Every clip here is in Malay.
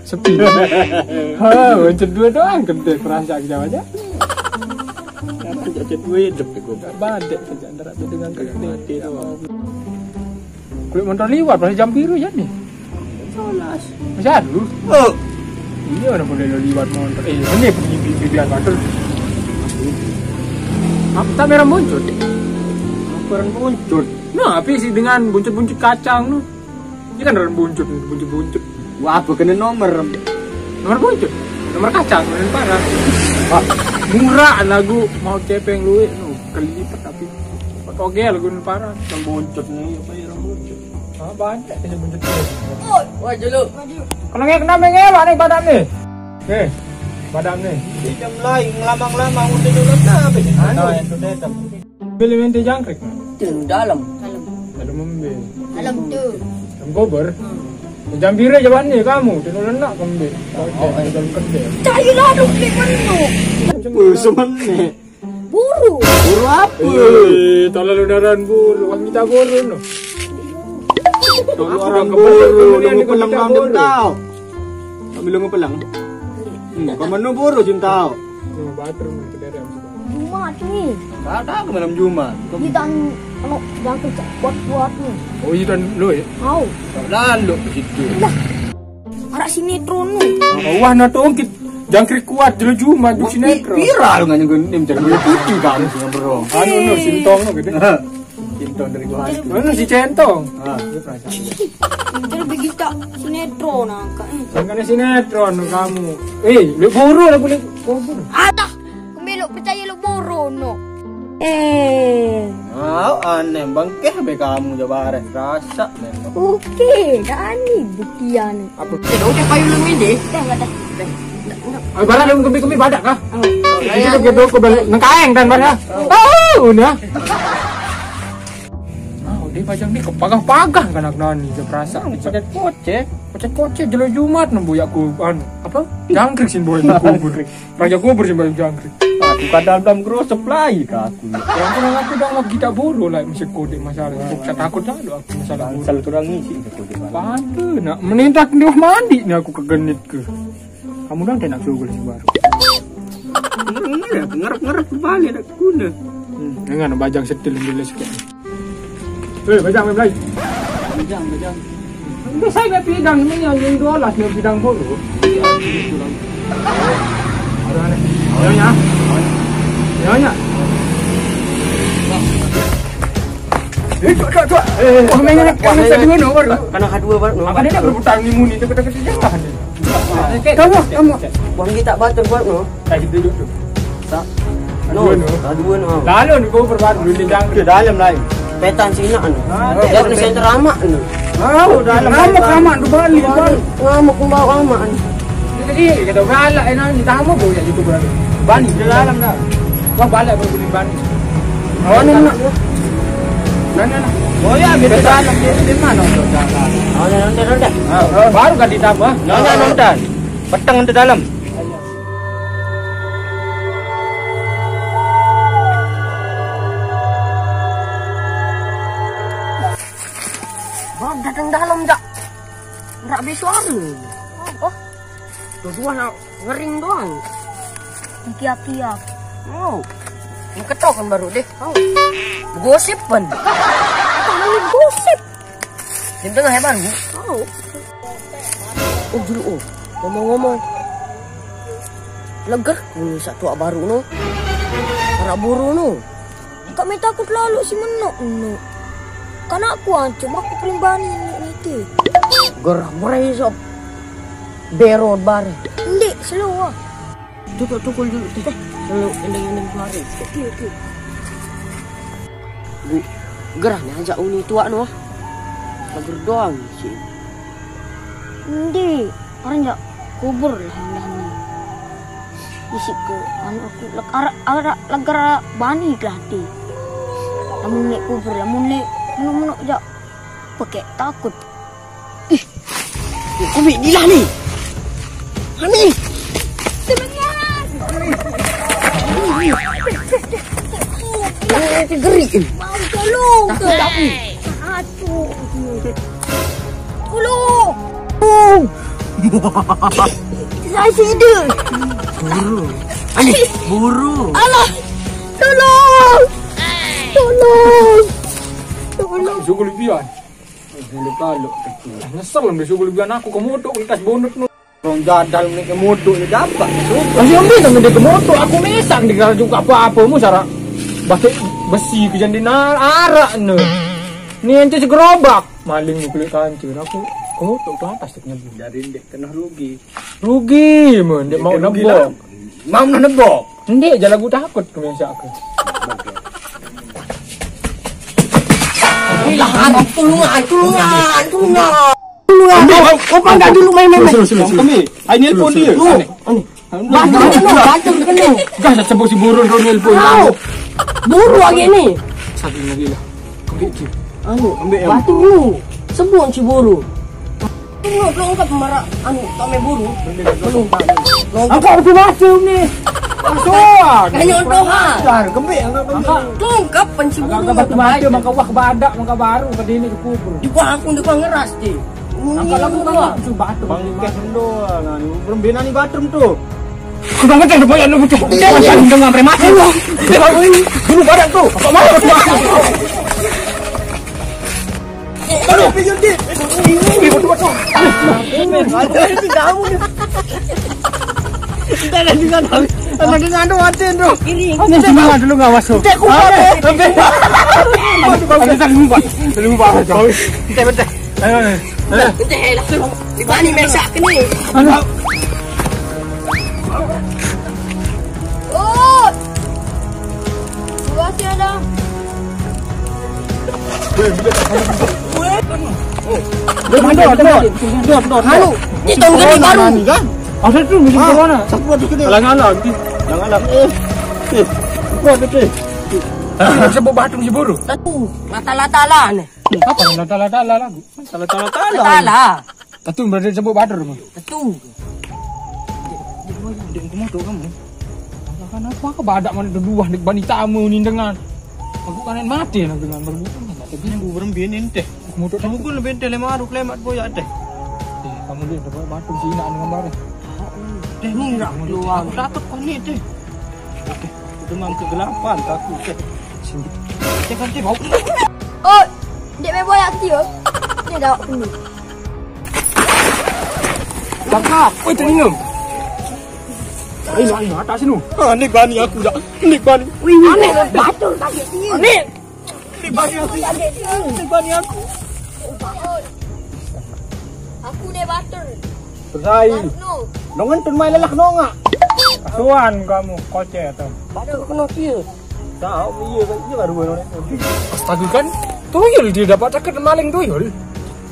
sepi. Buncit dua doang gede perasa jauh aja. Buncit dua hidup gue. Badek saja antara itu dengan gede doang. Kulit motor liwat pas jam biru ya nih. Solas. Masih ada. Oh. Iya orang boleh liwat motor. Ini pergi biar motor. Apa tak merah muncul? Kurang buncit. Nah, tapi sih dengan buncit-buncit kacang nu. Ini kan orang buncit. Wah, apa kena nomor Buncit. Nomor kacang, nomor parah. Murah lagu mau cepeng luwe nu kelipet tapi oke lagu parah. yang buncit nih, apa yang buncit? Ah, banyak ini buncit. Wah, jelo. Kalau nggak kena mengelak nih badan nih. Badan nih. Di jam lain ngelamang-lamang udah dulu apa ya? Yang tu datang. Pilih minta jangkrik. Di dalam. Dalam membe. Alam tu. Jam gober. Jam biru jalan nih kamu, tidur lenak kembe. Dalam kerja. Cari laduk di menu. Semene. Buru. Buru apa? Tolong ludaran buru, wang kita buru no. Tolong orang buru, lu pelang rambut tau. Kami lu pelang. Kamu nu buru jin tau. Bater ke daerah. Jumat ni. Ada ke malam Jumat. Kita kalau yang kerja buat ni. Oh iya dan lu ya? Tahu. Lalu ke situ. Arak sinetron ni. Wah na tongkit jangkrik kuat jelo Jumat di sinetron. Viral nggak nyenggun nim jadi putih kamu sih bro. Anu no sintong no gitu. Cinta dari gua. Mana si centong? Dia perasaan. Jadi begitu sinetron angka. Jangan sinetron kamu. Lu buru lah boleh kubur. Ada. Kembelok percaya lu boro no. Aneh bangkeh be kamu coba arek rasa memang. Okey, dah ni buktian. Apa? Udah payu lu ini. Dah. Barang yang kembi badak kah? Itu gitu ko balik nengkaeng dan barang. Udah. Dia pajang ni kepagah-pagah kan nak nani je perasa. Pocet koce jelo Jumat nembu ya ku apa? Jangkrik sin boy kubur. Raja kubur sin boy jangkrik. Aku kadang-kadang grow supply ka aku. Yang kurang aku dah mau kita buru lah mesti kode masalah. Saya takut dah aku masalah. Asal kurang ngisi kode. Pantu nak menindak di rumah mandi ni aku kegenit ke. Kamu dah nak suruh si baru. Ngerap balik ada guna. Dengan bajang setil dulu sikit. Bajang main lagi. Bajang. Ini saya pidang ini yang $2 ni pidang bolu. Ada Ya. Cuak. Oh, mengenai kedua nomor. Karena kedua baru. Apa dia nak berputang ni muni tu kata-kata jangan. Kamu. Buang kita batur buat no. Kita duduk tu. Dua no. Lalu ni kau berbaru di dalam lain. Petan sini anu. Dia presenter ramak anu. Dalam ramak tu balik. Ngamuk bawa ramak anu. Jadi kata galak ni tamu boleh jadi berani. Bani di dalam dah. Wah balik boleh bani. Oh ni nak. Nah. Oh ya, di dalam di mana? Oh, nonton. Baru kan ditambah. Nonton. Petang di dalam. Bang datang dalam dak. Enggak habis suara. Oh. Dua ngering doang. Kiap-kiap. Oh. Ketok kan baru deh. Oh. Gosip kan. Ini gosip. Di tengah hebat bu. Oh dulu ngomong-ngomong. Leger punya satu baru no. Para buru no. Kami takut lalu si menok no. Karena aku cuma aku perimbani ini. Gerah berai sob. Berod bare. Ndik slow. Tukul dulu teh. Lalu endeng-endeng bare. Okey. Bu, gerah ni ajak uni tua no. Lager doang sih. Ndik, orang jak kubur lah ni. Isik ke aku legar bani kelati. Lamun nek kubur lamun nek menuk jak pakai takut. Kami ni lah ni. Kami. Geri. Mau tolong ke? Aduh. Tolong. Saya ide. Buru. Ani, buru. Alah. Tolong. Tolong. Tolong. Suku lebihan. Kalau nyesel lah suku lebihan aku kemoto ikas bonut nu. Orang jadal ni kemoto ni dapat. Masih ambil sama dia kemoto aku mesang di kalau juga apa-apa mu cara besi kejadian arak ne. Ni ente segerobak maling ni kulit kancur aku kemoto tu atas teknya Dari dek kena rugi. rugi mun dia mau nebok. Mau nebok. Ndek jalan aku takut kebiasa aku. Tolongan. Kau pandang dulu main-main. Kami, ai nelpon dia. Batu kena. Dah sebut si burung kau nelpon. Buru lagi ni. Satu lagi lah. Ambil je. Ambil yang Batu lu. Sebut si buru. Belum ungkap marah kami buru. Angkat tu batu ni. Asuhan. Hanya untuk hal. Dar, kembik angkat. Ungkap penci buru. Angkat batu batu maka wah badak maka baru ke dini ke kubur. Di gua aku ngeras di. Angkat lagu kan tu batu. Bangkit doang. Berbina ni bathroom tu. Kau dah ngerti banyak lu betul. Jangan dengan premat. Dulu badak tu. Apa mau batu batu? Aduh, pijul dia. Batu batu. Ini kamu ni. Kita dah dengan dengan tu mati tu. Ini semua dulu enggak masuk. Tak kuat. Kita lupa. Lupa. Betul. Ayo. Entah langsung. Di bani mesak ke ni. Oh. Buat ada. Halo. Itu gede baru. Ada tu mesti corona. Siapa tu kena? Alang-alang. Janganlah. Kuat betul. Sebab batu si buru. Tatu. Lata-lata ni. Apa yang lata-lata lagu? Lata. Tatu berada sebab batu rumah. Tatu. Dek kemoto kamu. Kan aku badak mana dua nek bani tamu ni dengan. Aku kan mati nak dengan berbuka. Tapi aku berembin teh. Kemoto Kamu pun lebih teh lemaru klemat boyak teh. kamu lihat dapat batu si nak dengan bare. Teh ni nak keluar. Aku takut kau ni teh. Demam kegelapan takut teh. Sini. Teh kan teh bau. Oh, dek main boyak dia. Ni dah dulu. Tangkap. Oi terlingam. Ai atas sini. Ni bani aku dah. Ni bani. Wih, aneh batu tadi dia. Aneh. Ni bani aku. Ni bani aku. Aku dek batu. Bersai. No. Nongan tun mai lelak nonga. Asuhan kamu kocek tu. Batu kena dia. Tahu iya kan dia baru ni. Astaga kan tuyul dia dapat cakap maling tuyul.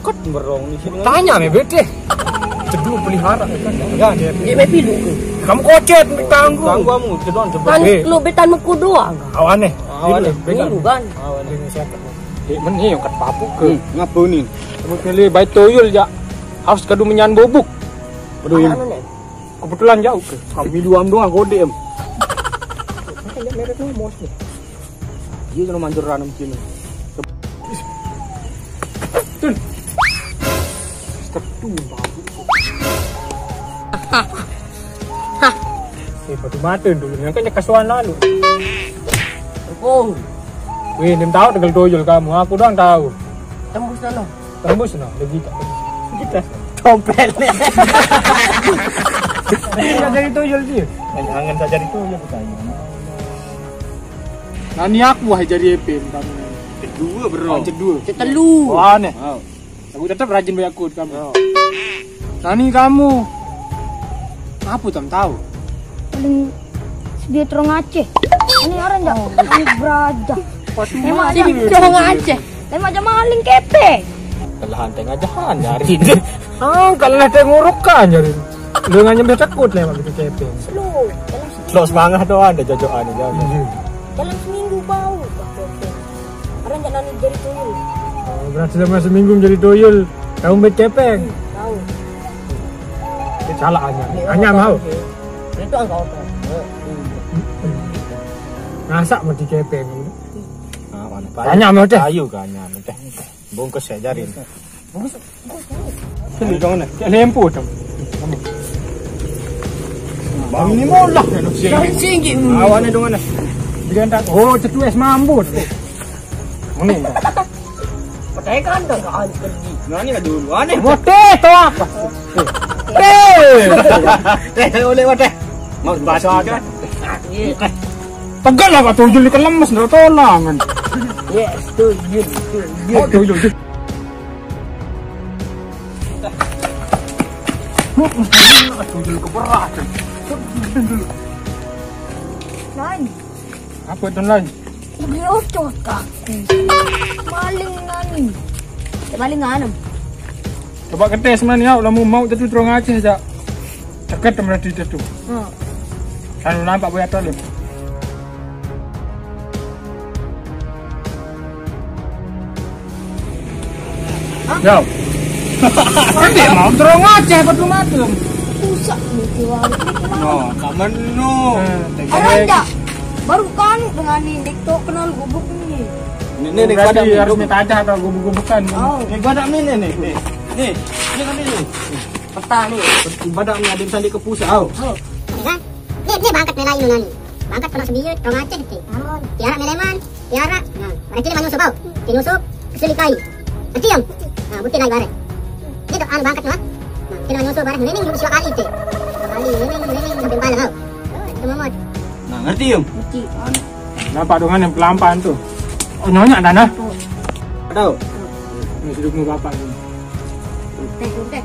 Kot merong ni sini. Tanya me bete. Kedua pelihara kan. Enggak dia. Dia main pilu ke? Kamu kocet tangguh. Tangguamu cedon Kan lu betan meku doang. Awane. Awane. Dulu kan. Awane ni siapa? Meni yang kat papuk ke. Ngapa ni? Kamu pilih baik tuyul ja. Harus kadu menyan bobuk. Aduh ini. Kebetulan jauh ke. Kami duam doang kode em. Merek ni mos ni. Dia kena manjur ranum sini. Tun. Tertu babuk. Batu mata dulu. Yang kan kasuan lalu. Oh, Weh, nem tahu tegal tuyul kamu. Aku doang tahu. tembus sana. Tembus no, lagi tak. Kita. Tompel ni. Kita jadi tuyul dia. Jangan saja itu ya bertanya. Nani aku wahai jadi epin kamu. Kedua bro. Kedua. Telu. Wah nih. Aku tetap rajin banyak kut kamu. Nani kamu. Apa tam tahu? Paling dia terong Aceh. Ini orang enggak? Ini beraja. Memang Mati dia terong Aceh. Memang aja maling kepe. Kelahan tengah jahan nyari. Kalau lah tengok ngurukkan nyari. Dengan nyampe takut lah memang gitu cepet. Slow. Lo semangat doang ada jojokan ni jangan. Dalam seminggu bau. Orang enggak nani jadi tuyul. Berarti selama seminggu menjadi tuyul. Kamu bercepeng. Tahu. Salah hanya mau. Itu engkau tu. Ngasak mati cepeng. Mana? Hanya mau teh. Ayu kan hanya teh. Bungkus saya jarin. Sini kau nak. Lempu tu. Ini molah. Singgi. Awane dong ana. Bikin tak. Oh, cetu es mambu. Ini. Pakai kandang kan pergi. Nani ka dulu. Ane. Mote to apa? Oleh wadah. Mau bahasa kan? Tegal lah Pak Tuyul ikan lemes ndak tolangan. Yes, tuyul. Oh, Tuyul. Tuyul keberat. Nani? Apa itu lain? Diocot kaki. Maling nani. Maling anam. Coba ketes man ya, lamu mau jatuh terong Aceh aja. Dekat temen di situ. Kan nampak boya tol. Yo. Kan mau terong Aceh betul matum. Rusak nih kiwari. No, kaman no. Ada. Baru kan dengan ini tok kenal gubuk nih. Ini Berarti badak harus minta aja atau gubuk-gubukan. Oh, Ini badak ini nih. Nih kan ini. peta nih. Badak ni ada sandi ke pusat. Au. Oh, Kan? Dia bangkat melai nunani. Bangkat pernah sebiyut, orang Aceh ti. Tiara meleman, tiara. Nah, mereka ni manyusup au. Tinusuk, kesulikai. Nanti yang. Nah, buti naik bare. Dia tu anu bangkat tu ah. Nah, kita manyusup bare. Nening dulu siapa kali ti. Kali nening sampai balik au. Itu momot. Nah, ngerti yung? mesti. Nampak dengan yang pelampan tuh. Oh, nyonya Dana. Tahu? Ini hidupmu bapak ini. Teh.